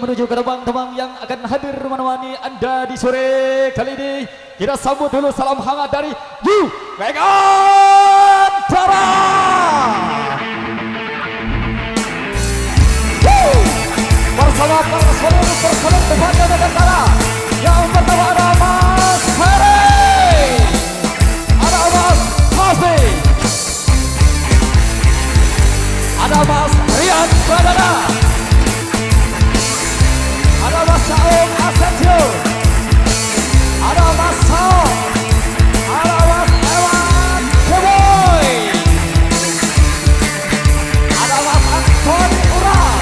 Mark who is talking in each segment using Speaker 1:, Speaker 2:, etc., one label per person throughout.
Speaker 1: menuju ke teman-teman yang akan hadir menemani Anda di sore kali ini. Kita sambut dulu salam hangat dari You Megantara. Bersama para seluruh personel depannya Megantara. Yang pertama ada Mas Heri, ada Mas Hafi, ada Mas Rian Pradana, ada Mas Saung Asensio, ada Mas Sao, ada Mas Ewan Keboy, ada Mas Antoni Uran,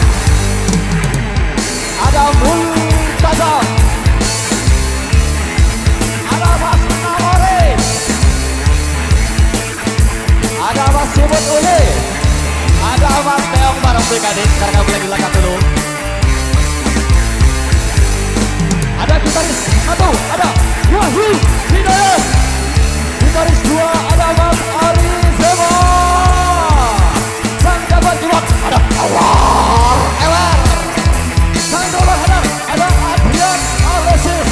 Speaker 1: ada Multazam, ada Mas Nawari, ada Mas Sibut Uli, ada Mas Teong bareng Brigade. Sekarang boleh dilengkap dulu. Ada gitaris satu, ada Wahyu Hidayat. Gitaris dua, ada Mas Ari Zema. Sang jabat keyboard, ada Awar Ewer. Sang drummer hadap, ada Adrian Alesis.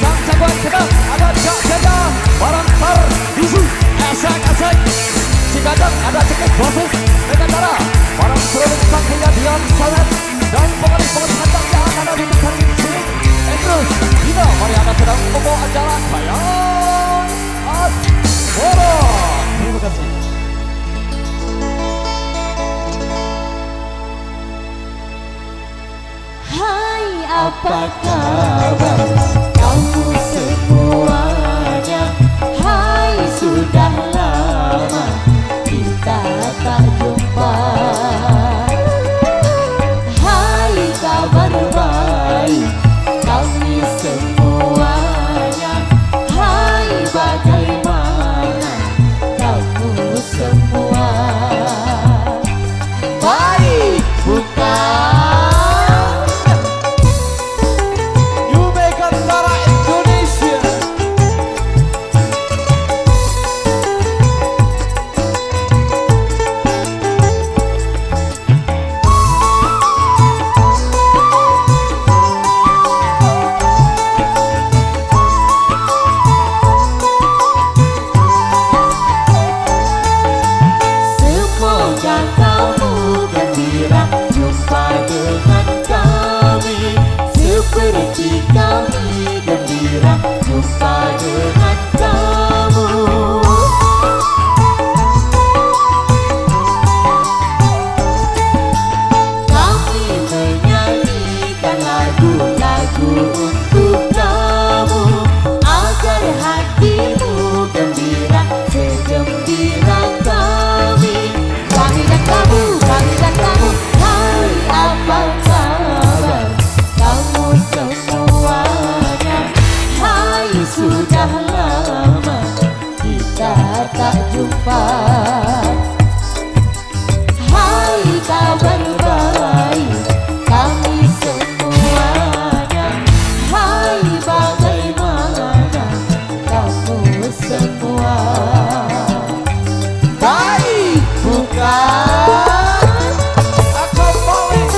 Speaker 1: Sang jagoan sedang, ada Cak Jaya bareng Tardisi. Esek-esek si gadang, ada Cekik Bosses Megantara bareng seluruh sang kejadian sangat. Dan pengalis-pengalis handang yang akan ada di depan sini Andrews Dina, mari anda sedang membawa acara Sayang Asmara. Terima kasih.
Speaker 2: Hai, apa kabar kamu semuanya? Hai, sudah lama kita tak jumpa. Kabar baik kami semuanya. Hai, bagaimana kamu semua? Baik bukan?
Speaker 1: You Megantara Indonesia.
Speaker 2: Seperti kami gembira jumpa dengan kamu. Kami menyanyikan lagu-lagu untuk kamu agar hatimu gembira segembira kami. Kami dan kamu, kami dan kamu. Hai, apa kabar kamu semuanya? Hai, sudah lama kita tak jumpa. Hai, kabar baik kami semuanya. Hai, bagaimana kamu semua? Baik bukan?
Speaker 1: Aku balik.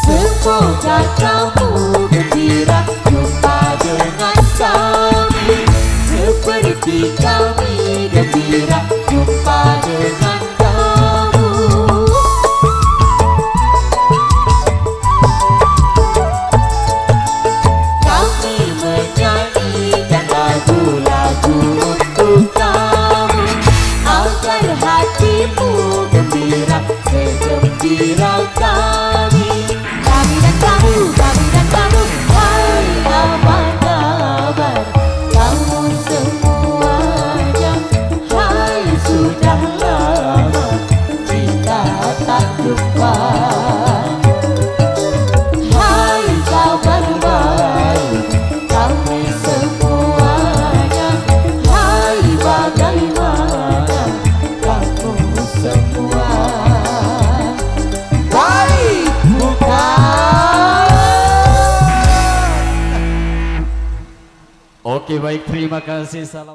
Speaker 2: Semoga kamu gembira jumpa dengan kami. Seperti kami gembira jumpa dengan kamu. Kami menyanyikan lagu-lagu untuk kamu agar hatimu gembira segembira kami. Kami dan kamu, kami dan kamu. Hai, apa kabar kamu semuanya? Hai,
Speaker 1: Oke baik, terima kasih. Salam.